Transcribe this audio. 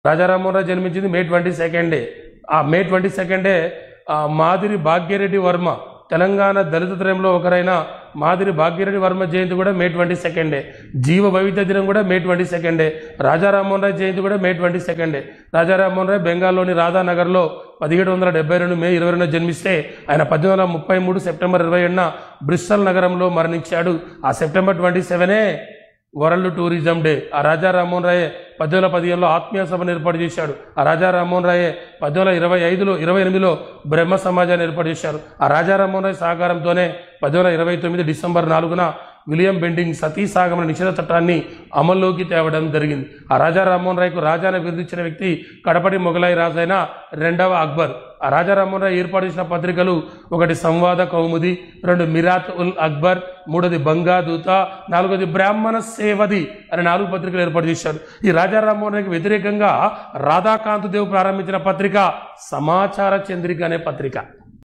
రాజా రామ్మోహన్ రాయ్ జన్మించింది మే 22 ఆ మే 22 మాదిరి భాగ్యరెడ్డి వర్మ తెలంగాణ దళిత త్రయంలో ఒకరైన మాదిరి భాగ్యరెడ్డి వర్మ జయంతి కూడా మే 22 జీవ వైవిధ్య దినం కూడా మే 22 రాజా రామ్మోహన్ రాయ్ జయంతి కూడా మే 22 రాజా రామ్మోహన్ రాయ్ బెంగాల్లోని రాధానగర్లో 1772 మే 22న జన్మిస్తే ఆయన 1833 సెప్టెంబర్ 27న బ్రిస్టల్ నగరంలో మరణించాడు. ఆ సెప్టెంబర్ 27 వరల్డ్ టూరిజం డే. ఆ రాజా రామ్మోహన్ రాయ్ 1815లో ఆత్మీయ సభను ఏర్పాటు చేశాడు. ఆ రాజా రామ్మోహన్ రాయ్ 1828లో బ్రహ్మ సమాజాన్ని ఏర్పాటు చేశారు. ఆ రాజా రామ్మోహన్ రాయ్ సహకారంతోనే 1829 డిసెంబర్ 4న విలియం బెంటింగ్ సతీ సాగమన నిషేధ చట్టాన్ని అమల్లోకి తేవడం జరిగింది. ఆ రాజా రామ్మోహన్ రాయ్కు రాజాను బిరుదిచ్చిన వ్యక్తి కడపటి మొఘలాయి రాజైన 2వ అక్బర్. ఆ రాజా రామ్మోహన్ రాయ్ ఏర్పాటు చేసిన పత్రికలు 1 సంవాద కౌముది, 2 మిరాత్ ఉల్ అక్బర్, 3ది బంగాదూత, 4ది బ్రాహ్మణ సేవది అనే 4 పత్రికలు ఏర్పాటు చేశారు. ఈ రాజా రామ్మోహన్ రాయ్కి వ్యతిరేకంగా రాధాకాంత్ దేవ్ ప్రారంభించిన పత్రిక సమాచార చంద్రిక అనే పత్రిక.